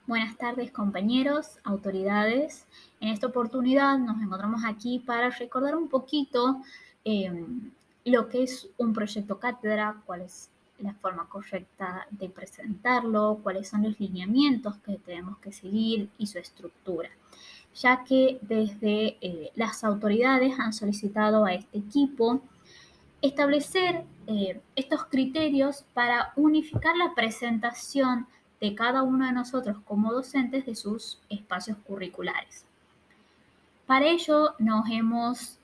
Buenas tardes, compañeros, autoridades. En esta oportunidad nos encontramos aquí para recordar un poquito eh, lo que es un proyecto cátedra, cuál es la forma correcta de presentarlo, cuáles son los lineamientos que tenemos que seguir y su estructura, ya que desde las autoridades han solicitado a este equipo establecer estos criterios para unificar la presentación de cada uno de nosotros como docentes de sus espacios curriculares. Para ello nos hemos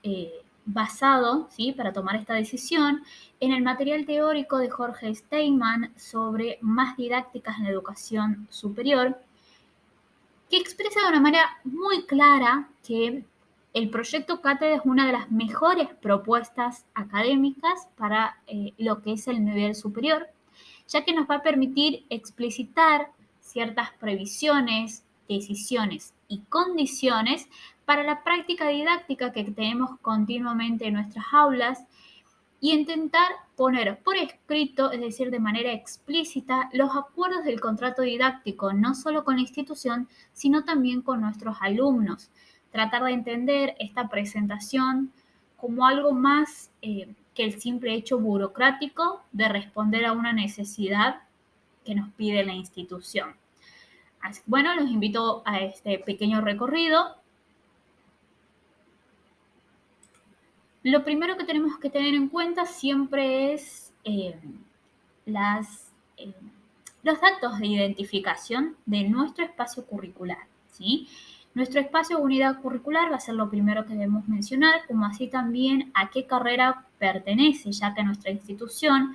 basado, ¿sí?, para tomar esta decisión, en el material teórico de Jorge Steinman sobre más didácticas en la educación superior, que expresa de una manera muy clara que el proyecto Cátedra es una de las mejores propuestas académicas para lo que es el nivel superior, ya que nos va a permitir explicitar ciertas previsiones, decisiones y condiciones para la práctica didáctica que tenemos continuamente en nuestras aulas y intentar poner por escrito, es decir, de manera explícita, los acuerdos del contrato didáctico, no solo con la institución, sino también con nuestros alumnos. Tratar de entender esta presentación como algo más que el simple hecho burocrático de responder a una necesidad que nos pide la institución. Bueno, los invito a este pequeño recorrido. Lo primero que tenemos que tener en cuenta siempre es las, eh, los datos de identificación de nuestro espacio curricular, ¿sí? Nuestro espacio de unidad curricular va a ser lo primero que debemos mencionar, como así también a qué carrera pertenece, ya que en nuestra institución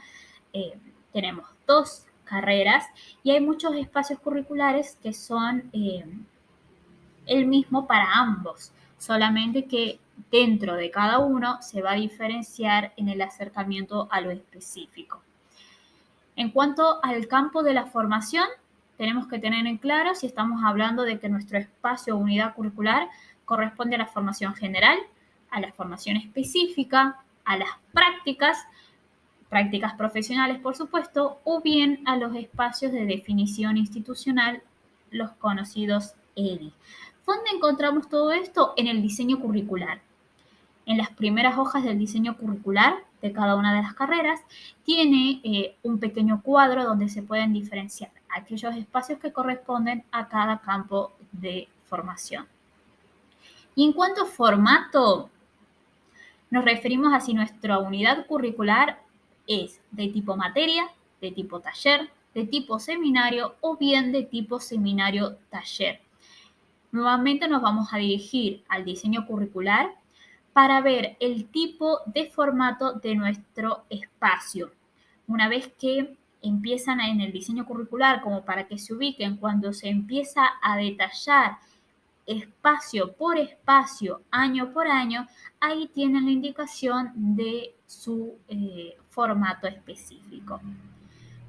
tenemos dos carreras y hay muchos espacios curriculares que son el mismo para ambos, solamente que dentro de cada uno se va a diferenciar en el acercamiento a lo específico. En cuanto al campo de la formación, tenemos que tener en claro si estamos hablando de que nuestro espacio o unidad curricular corresponde a la formación general, a la formación específica, a las prácticas profesionales, por supuesto, o bien a los espacios de definición institucional, los conocidos EDI. ¿Dónde encontramos todo esto? En el diseño curricular. En las primeras hojas del diseño curricular de cada una de las carreras, tiene un pequeño cuadro donde se pueden diferenciar aquellos espacios que corresponden a cada campo de formación. Y en cuanto a formato, nos referimos a si nuestra unidad curricular es de tipo materia, de tipo taller, de tipo seminario o bien de tipo seminario-taller. Nuevamente nos vamos a dirigir al diseño curricular para ver el tipo de formato de nuestro espacio. Una vez que empiezan en el diseño curricular, como para que se ubiquen, cuando se empieza a detallar espacio por espacio, año por año, ahí tienen la indicación de su formato específico.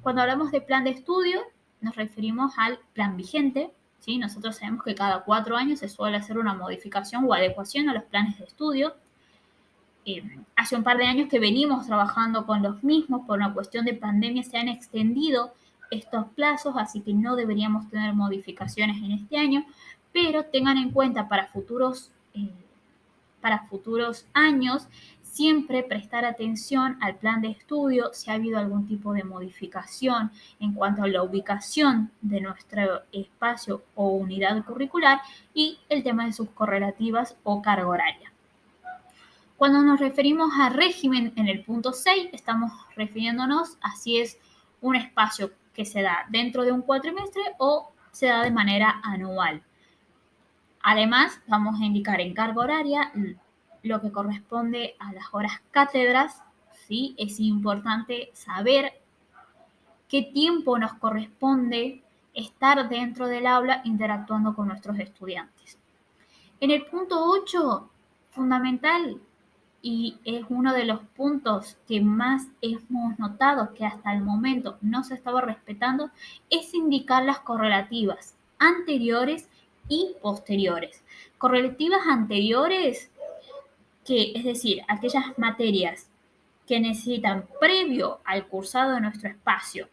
Cuando hablamos de plan de estudio, nos referimos al plan vigente, ¿sí? Nosotros sabemos que cada 4 años se suele hacer una modificación o adecuación a los planes de estudio. Hace un par de años que venimos trabajando con los mismos, por una cuestión de pandemia se han extendido estos plazos, así que no deberíamos tener modificaciones en este año, pero tengan en cuenta para futuros años siempre prestar atención al plan de estudio si ha habido algún tipo de modificación en cuanto a la ubicación de nuestro espacio o unidad curricular y el tema de sus correlativas o carga horaria. Cuando nos referimos a régimen en el punto 6, estamos refiriéndonos a si es un espacio que se da dentro de un cuatrimestre o se da de manera anual. Además, vamos a indicar en carga horaria lo que corresponde a las horas cátedras, ¿sí? Es importante saber qué tiempo nos corresponde estar dentro del aula interactuando con nuestros estudiantes. En el punto 8, fundamental, y es uno de los puntos que más hemos notado que hasta el momento no se estaba respetando, es indicar las correlativas anteriores y posteriores. Correlativas anteriores, que es decir, aquellas materias que necesitan previo al cursado de nuestro espacio,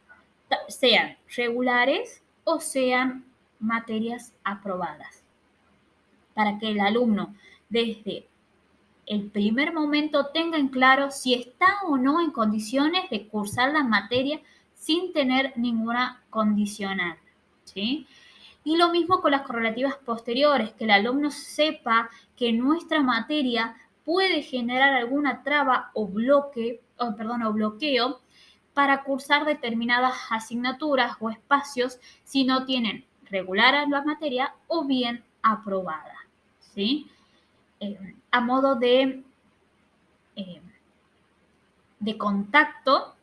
sean regulares o sean materias aprobadas, para que el alumno desde el primer momento tenga en claro si está o no en condiciones de cursar la materia sin tener ninguna condicional, ¿sí? Y lo mismo con las correlativas posteriores, que el alumno sepa que nuestra materia puede generar alguna traba o bloqueo para cursar determinadas asignaturas o espacios si no tienen regular la materia o bien aprobada, ¿sí? A modo eh, de contacto,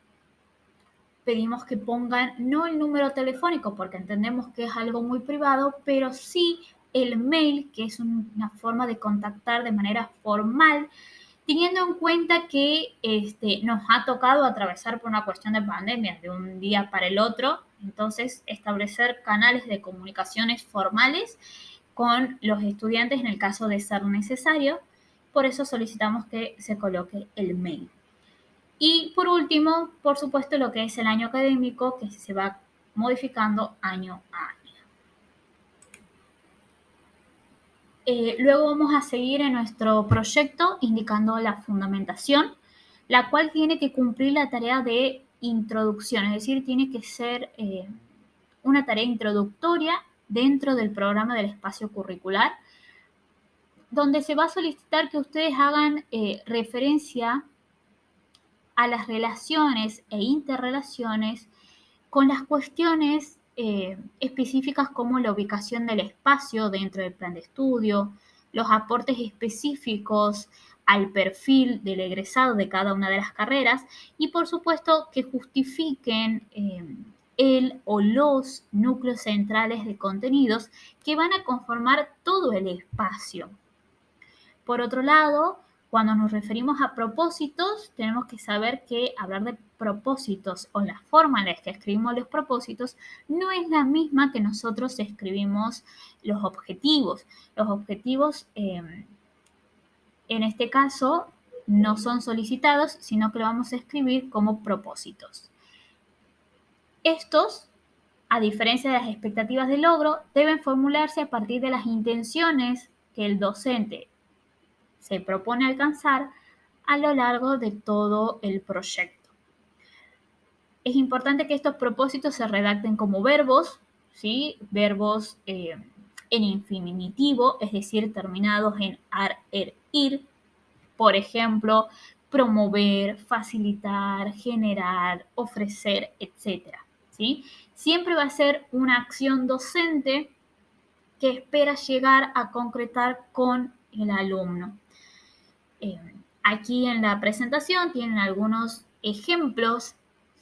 pedimos que pongan no el número telefónico porque entendemos que es algo muy privado, pero sí el mail, que es una forma de contactar de manera formal, teniendo en cuenta que nos ha tocado atravesar por una cuestión de pandemia de un día para el otro, entonces establecer canales de comunicaciones formales con los estudiantes en el caso de ser necesario. Por eso solicitamos que se coloque el mail. Y por último, por supuesto, lo que es el año académico, que se va modificando año a año. Luego vamos a seguir en nuestro proyecto indicando la fundamentación, la cual tiene que cumplir la tarea de introducción, es decir, tiene que ser una tarea introductoria dentro del programa del espacio curricular, donde se va a solicitar que ustedes hagan referencia a las relaciones e interrelaciones con las cuestiones específicas como la ubicación del espacio dentro del plan de estudio, los aportes específicos al perfil del egresado de cada una de las carreras y por supuesto que justifiquen el o los núcleos centrales de contenidos que van a conformar todo el espacio. Por otro lado, cuando nos referimos a propósitos, tenemos que saber que hablar de propósitos o la forma en la que escribimos los propósitos no es la misma que nosotros escribimos los objetivos. Los objetivos, en este caso, no son solicitados, sino que lo vamos a escribir como propósitos. Estos, a diferencia de las expectativas de logro, deben formularse a partir de las intenciones que el docente se propone alcanzar a lo largo de todo el proyecto. Es importante que estos propósitos se redacten como verbos, ¿sí? Verbos en infinitivo, es decir, terminados en ar, er, ir. Por ejemplo, promover, facilitar, generar, ofrecer, etc. ¿Sí? Siempre va a ser una acción docente que espera llegar a concretar con el alumno. Aquí en la presentación tienen algunos ejemplos,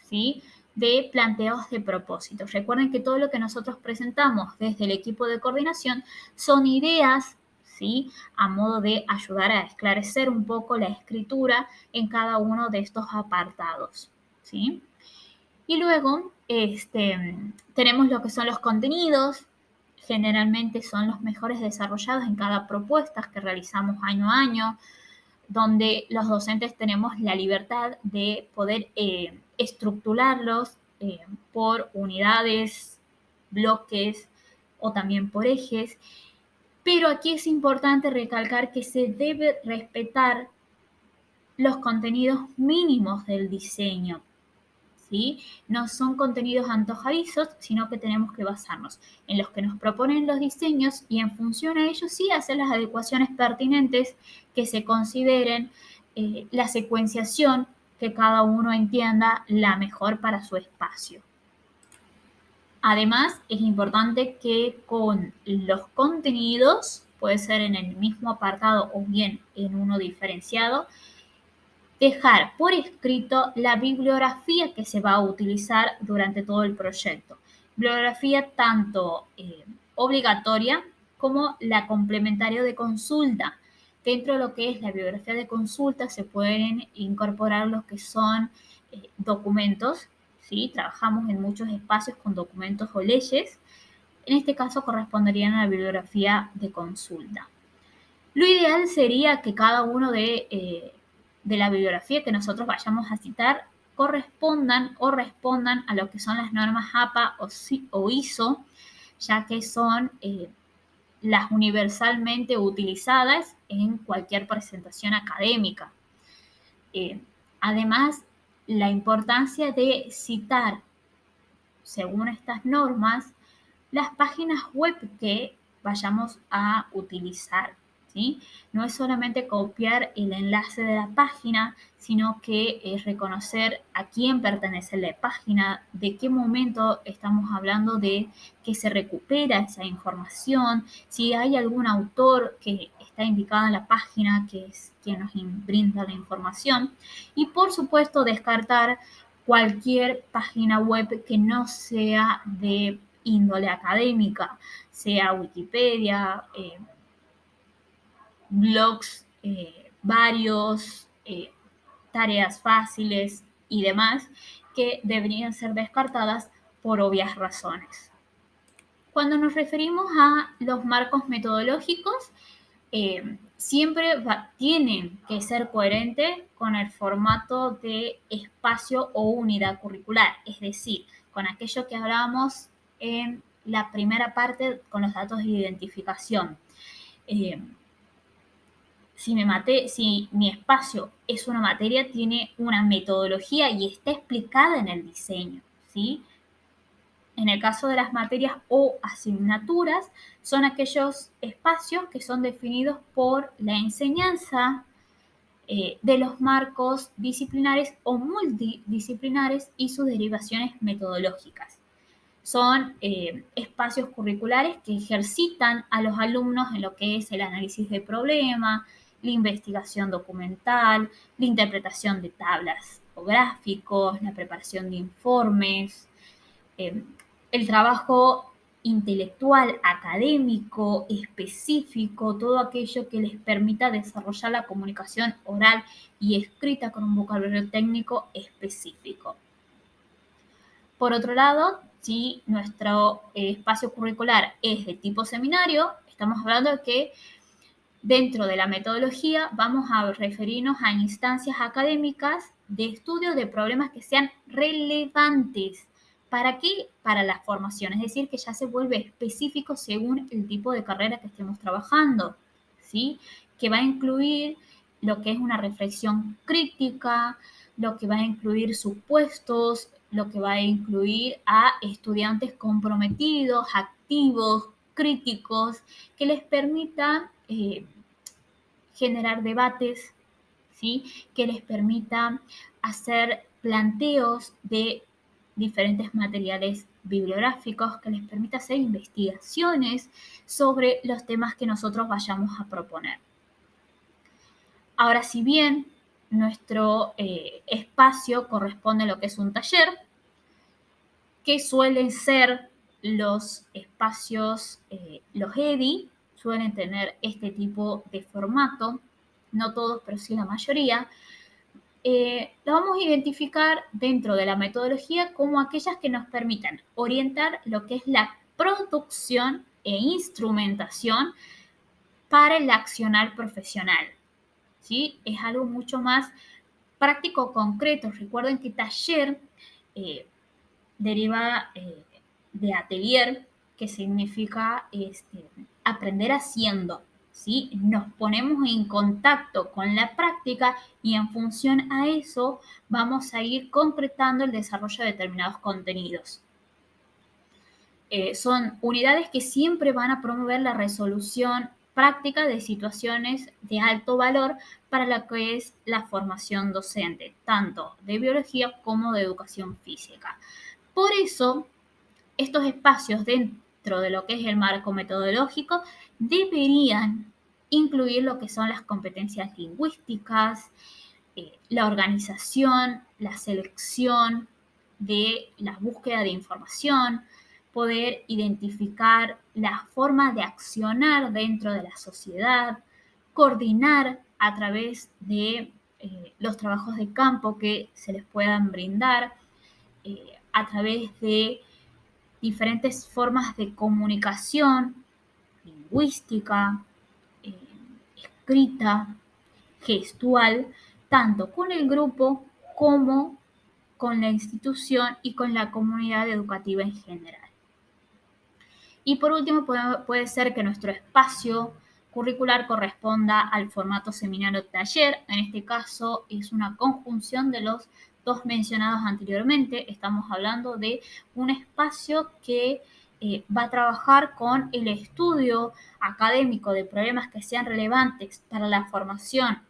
¿sí?, de planteos de propósitos. Recuerden que todo lo que nosotros presentamos desde el equipo de coordinación son ideas, ¿sí?, a modo de ayudar a esclarecer un poco la escritura en cada uno de estos apartados, ¿sí? Y luego tenemos lo que son los contenidos. Generalmente son los mejores desarrollados en cada propuesta que realizamos año a año, donde los docentes tenemos la libertad de poder estructurarlos por unidades, bloques o también por ejes. Pero aquí es importante recalcar que se debe respetar los contenidos mínimos del diseño, ¿sí? No son contenidos antojadizos, sino que tenemos que basarnos en los que nos proponen los diseños y en función a ellos sí hacer las adecuaciones pertinentes que se consideren, la secuenciación que cada uno entienda la mejor para su espacio. Además, es importante que con los contenidos, puede ser en el mismo apartado o bien en uno diferenciado, dejar por escrito la bibliografía que se va a utilizar durante todo el proyecto. Bibliografía tanto obligatoria como la complementaria de consulta. Dentro de lo que es la bibliografía de consulta se pueden incorporar los que son documentos, ¿sí? Trabajamos en muchos espacios con documentos o leyes. En este caso corresponderían a la bibliografía de consulta. Lo ideal sería que cada uno de la bibliografía que nosotros vayamos a citar correspondan o respondan a lo que son las normas APA o ISO, ya que son las universalmente utilizadas en cualquier presentación académica. Además, la importancia de citar, según estas normas, las páginas web que vayamos a utilizar, ¿sí? No es solamente copiar el enlace de la página, sino que es reconocer a quién pertenece la página, de qué momento estamos hablando de que se recupera esa información, si hay algún autor que está indicado en la página que es quien nos brinda la información, y por supuesto descartar cualquier página web que no sea de índole académica, sea Wikipedia, blogs varios, tareas fáciles y demás, que deberían ser descartadas por obvias razones. Cuando nos referimos a los marcos metodológicos, siempre tienen que ser coherentes con el formato de espacio o unidad curricular, es decir, con aquello que hablábamos en la primera parte con los datos de identificación. Si mi espacio es una materia, tiene una metodología y está explicada en el diseño, ¿sí? En el caso de las materias o asignaturas, son aquellos espacios que son definidos por la enseñanza de los marcos disciplinares o multidisciplinares y sus derivaciones metodológicas. Son espacios curriculares que ejercitan a los alumnos en lo que es el análisis de problema, la investigación documental, la interpretación de tablas o gráficos, la preparación de informes, el trabajo intelectual, académico, específico, todo aquello que les permita desarrollar la comunicación oral y escrita con un vocabulario técnico específico. Por otro lado, si nuestro espacio curricular es de tipo seminario, estamos hablando de que dentro de la metodología vamos a referirnos a instancias académicas de estudio de problemas que sean relevantes. ¿Para qué? Para la formación, es decir, que ya se vuelve específico según el tipo de carrera que estemos trabajando, ¿sí? Que va a incluir lo que es una reflexión crítica, lo que va a incluir supuestos, lo que va a incluir a estudiantes comprometidos, activos, críticos, que les permita generar debates, ¿sí? Que les permita hacer planteos de diferentes materiales bibliográficos, que les permita hacer investigaciones sobre los temas que nosotros vayamos a proponer. Ahora, si bien nuestro espacio corresponde a lo que es un taller, que suelen ser los espacios, los EDI, suelen tener este tipo de formato, no todos, pero sí la mayoría. Lo vamos a identificar dentro de la metodología como aquellas que nos permitan orientar lo que es la producción e instrumentación para el accionar profesional, ¿sí? Es algo mucho más práctico, concreto. Recuerden que taller deriva de atelier, que significa aprender haciendo, ¿sí? Nos ponemos en contacto con la práctica y en función a eso vamos a ir concretando el desarrollo de determinados contenidos. Son unidades que siempre van a promover la resolución práctica de situaciones de alto valor para lo que es la formación docente, tanto de biología como de educación física. Por eso, estos espacios dentro de lo que es el marco metodológico deberían incluir lo que son las competencias lingüísticas, la organización, la selección de la búsqueda de información, poder identificar la forma de accionar dentro de la sociedad, coordinar a través de los trabajos de campo que se les puedan brindar, a través de diferentes formas de comunicación, lingüística, eh, escrita, gestual, tanto con el grupo como con la institución y con la comunidad educativa en general. Y por último, puede ser que nuestro espacio curricular corresponda al formato seminario-taller. En este caso es una conjunción de los dos mencionados anteriormente. Estamos hablando de un espacio que va a trabajar con el estudio académico de problemas que sean relevantes para la formación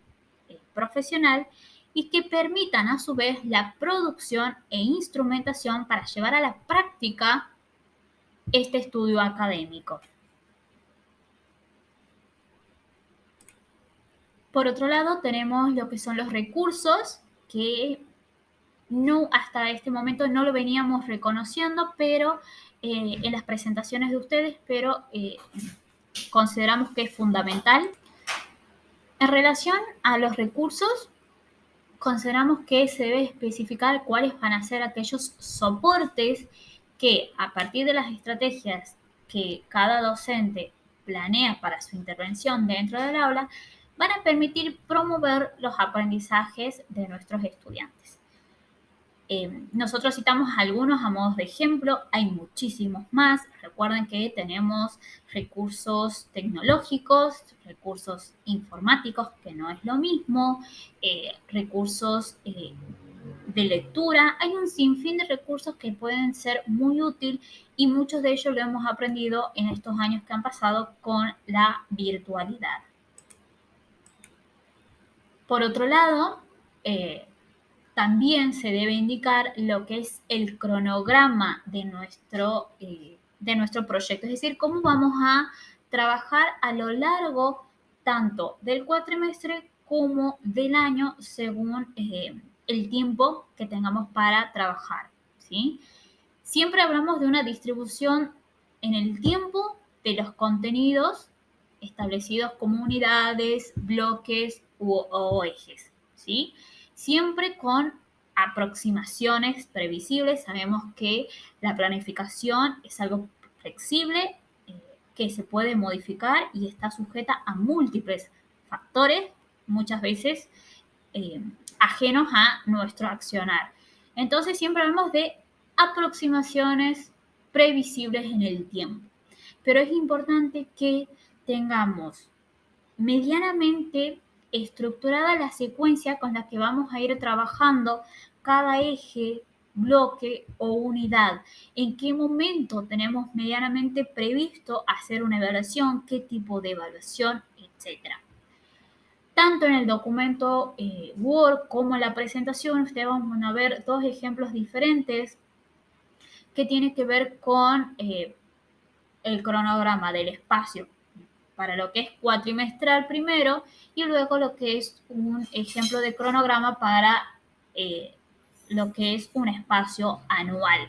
profesional y que permitan a su vez la producción e instrumentación para llevar a la práctica este estudio académico. Por otro lado, tenemos lo que son los recursos, que no, hasta este momento no lo veníamos reconociendo, pero en las presentaciones de ustedes, pero consideramos que es fundamental. En relación a los recursos, consideramos que se debe especificar cuáles van a ser aquellos soportes que, a partir de las estrategias que cada docente planea para su intervención dentro del aula, van a permitir promover los aprendizajes de nuestros estudiantes. Nosotros citamos algunos a modo de ejemplo, hay muchísimos más. Recuerden que tenemos recursos tecnológicos, recursos informáticos, que no es lo mismo, recursos de lectura. Hay un sinfín de recursos que pueden ser muy útiles y muchos de ellos lo hemos aprendido en estos años que han pasado con la virtualidad. Por otro lado, también se debe indicar lo que es el cronograma de nuestro proyecto, es decir, cómo vamos a trabajar a lo largo tanto del cuatrimestre como del año según el tiempo que tengamos para trabajar, ¿sí? Siempre hablamos de una distribución en el tiempo de los contenidos establecidos como unidades, bloques o ejes, ¿sí? Siempre con aproximaciones previsibles. Sabemos que la planificación es algo flexible, que se puede modificar y está sujeta a múltiples factores, muchas veces ajenos a nuestro accionar. Entonces siempre hablamos de aproximaciones previsibles en el tiempo. Pero es importante que tengamos medianamente estructurada la secuencia con la que vamos a ir trabajando cada eje, bloque o unidad. En qué momento tenemos medianamente previsto hacer una evaluación, qué tipo de evaluación, etcétera. Tanto en el documento Word como en la presentación, ustedes van a ver dos ejemplos diferentes que tienen que ver con el cronograma del espacio para lo que es cuatrimestral primero y luego lo que es un ejemplo de cronograma para lo que es un espacio anual.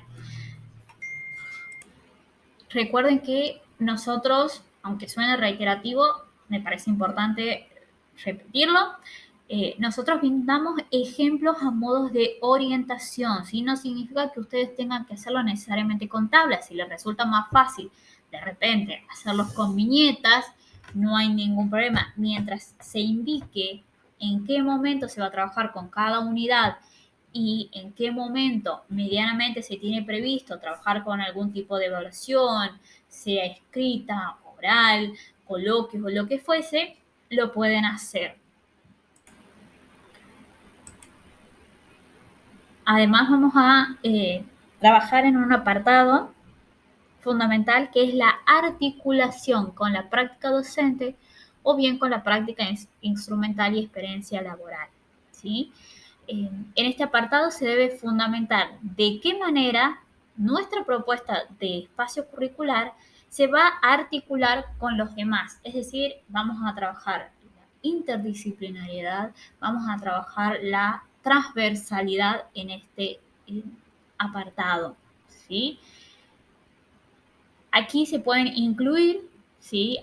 Recuerden que nosotros, aunque suene reiterativo, me parece importante repetirlo, nosotros brindamos ejemplos a modos de orientación, ¿sí? No significa que ustedes tengan que hacerlo necesariamente con tablas. Si les resulta más fácil de repente hacerlos con viñetas, no hay ningún problema. Mientras se indique en qué momento se va a trabajar con cada unidad y en qué momento medianamente se tiene previsto trabajar con algún tipo de evaluación, sea escrita, oral, coloquios o lo que fuese, lo pueden hacer. Además vamos a trabajar en un apartado fundamental que es la articulación con la práctica docente o bien con la práctica instrumental y experiencia laboral, ¿sí? En este apartado se debe fundamentar de qué manera nuestra propuesta de espacio curricular se va a articular con los demás. Es decir, vamos a trabajar la interdisciplinariedad, vamos a trabajar la transversalidad en este apartado, ¿sí? Aquí se pueden incluir, ¿sí?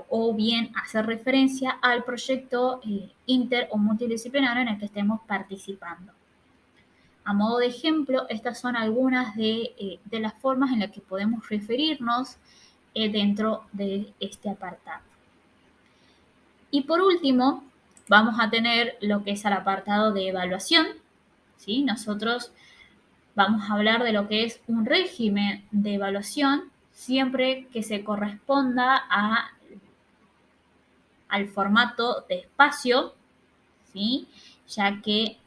O bien hacer referencia al proyecto inter o multidisciplinario en el que estemos participando. A modo de ejemplo, estas son algunas de las formas en las que podemos referirnos dentro de este apartado. Y por último, vamos a tener lo que es el apartado de evaluación, ¿sí? Nosotros vamos a hablar de lo que es un régimen de evaluación, siempre que se corresponda al formato de espacio, ¿sí? Ya que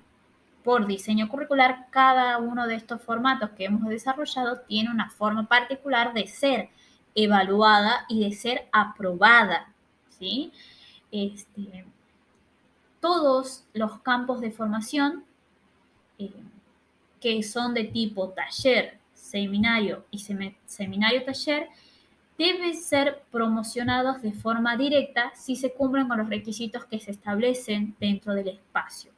por diseño curricular, cada uno de estos formatos que hemos desarrollado tiene una forma particular de ser evaluada y de ser aprobada, ¿sí? Este, todos los campos de formación eh, que son de tipo taller, seminario y seminario-taller deben ser promocionados de forma directa si se cumplen con los requisitos que se establecen dentro del espacio.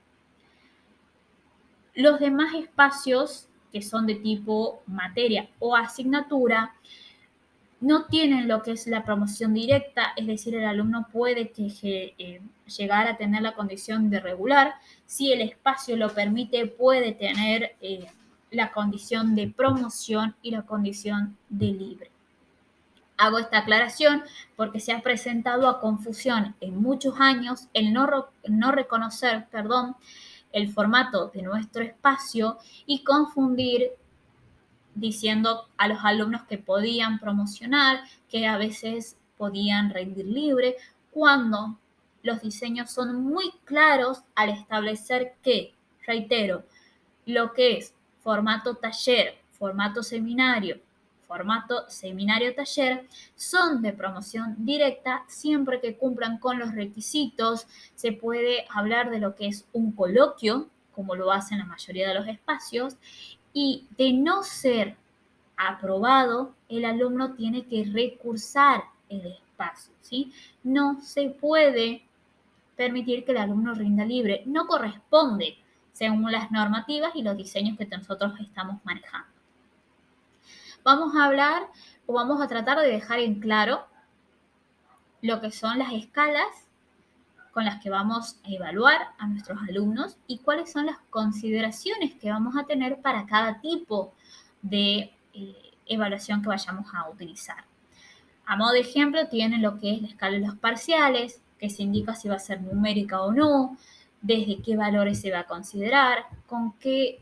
Los demás espacios, que son de tipo materia o asignatura, no tienen lo que es la promoción directa, es decir, el alumno puede llegar a tener la condición de regular. Si el espacio lo permite, puede tener la condición de promoción y la condición de libre. Hago esta aclaración porque se ha presentado a confusión en muchos años el no reconocer, el formato de nuestro espacio y confundir diciendo a los alumnos que podían promocionar, que a veces podían rendir libre, cuando los diseños son muy claros al establecer que, reitero, lo que es formato taller, formato seminario-taller, son de promoción directa siempre que cumplan con los requisitos. Se puede hablar de lo que es un coloquio, como lo hacen la mayoría de los espacios, y de no ser aprobado, el alumno tiene que recursar el espacio, ¿sí? No se puede permitir que el alumno rinda libre, no corresponde según las normativas y los diseños que nosotros estamos manejando. Vamos a hablar o vamos a tratar de dejar en claro lo que son las escalas con las que vamos a evaluar a nuestros alumnos y cuáles son las consideraciones que vamos a tener para cada tipo de evaluación que vayamos a utilizar. A modo de ejemplo, tienen lo que es la escala de los parciales, que se indica si va a ser numérica o no, desde qué valores se va a considerar, con qué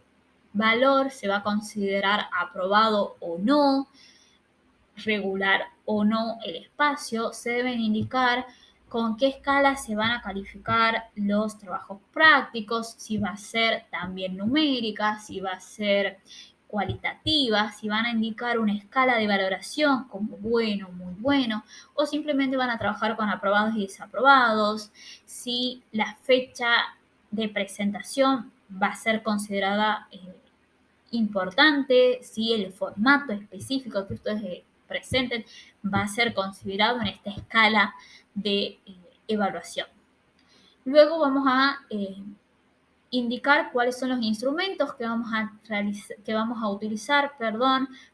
valor se va a considerar aprobado o no, regular o no el espacio. Se deben indicar con qué escala se van a calificar los trabajos prácticos, si va a ser también numérica, si va a ser cualitativa, si van a indicar una escala de valoración como bueno, muy bueno, o simplemente van a trabajar con aprobados y desaprobados, si la fecha de presentación va a ser considerada importante, si el formato específico que ustedes presenten va a ser considerado en esta escala de evaluación. Luego vamos a indicar cuáles son los instrumentos que vamos a utilizar,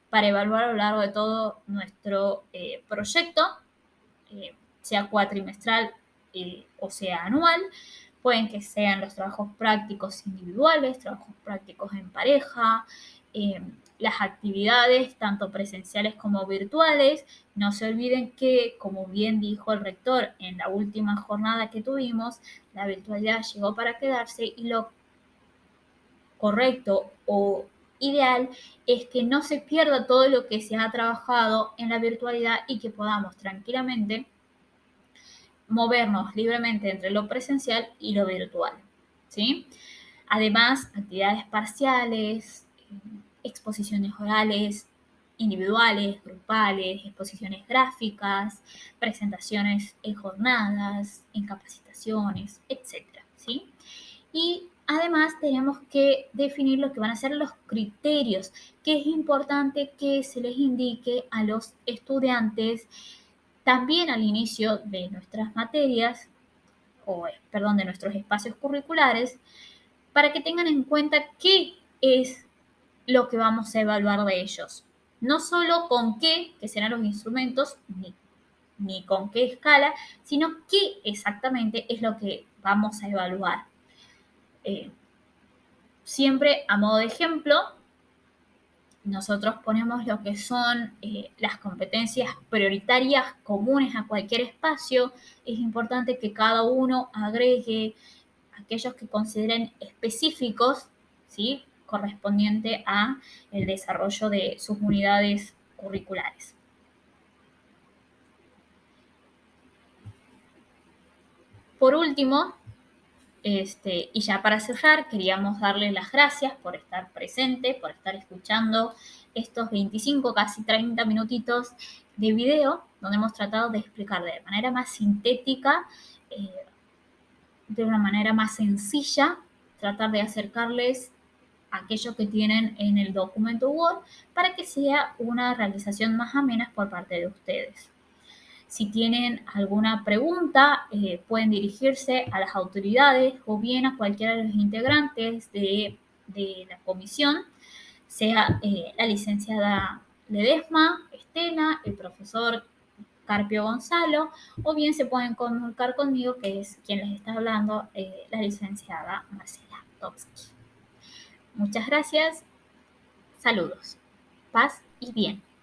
para evaluar a lo largo de todo nuestro proyecto, sea cuatrimestral o sea anual. Pueden que sean los trabajos prácticos individuales, trabajos prácticos en pareja, las actividades tanto presenciales como virtuales. No se olviden que, como bien dijo el rector en la última jornada que tuvimos, la virtualidad llegó para quedarse y lo correcto o ideal es que no se pierda todo lo que se ha trabajado en la virtualidad y que podamos tranquilamente movernos libremente entre lo presencial y lo virtual, ¿sí? Además, actividades parciales, exposiciones orales, individuales, grupales, exposiciones gráficas, presentaciones en jornadas, en capacitaciones, etcétera, ¿sí? Y además tenemos que definir lo que van a ser los criterios, que es importante que se les indique a los estudiantes también al inicio de nuestras materias, de nuestros espacios curriculares, para que tengan en cuenta qué es lo que vamos a evaluar de ellos. No solo con qué, que serán los instrumentos, ni con qué escala, sino qué exactamente es lo que vamos a evaluar. Siempre a modo de ejemplo, nosotros ponemos lo que son las competencias prioritarias comunes a cualquier espacio. Es importante que cada uno agregue aquellos que consideren específicos, ¿sí?, correspondiente a el desarrollo de sus unidades curriculares. Por último, y ya para cerrar, queríamos darle las gracias por estar presente, por estar escuchando estos 25, casi 30 minutitos de video, donde hemos tratado de explicar de manera más sintética, de una manera más sencilla, tratar de acercarles aquello que tienen en el documento Word para que sea una realización más amena por parte de ustedes. Si tienen alguna pregunta, pueden dirigirse a las autoridades o bien a cualquiera de los integrantes de la comisión, sea la licenciada Ledesma, Estela, el profesor Carpio Gonzalo, o bien se pueden comunicar conmigo, que es quien les está hablando, la licenciada Marcela Topsky. Muchas gracias, saludos, paz y bien.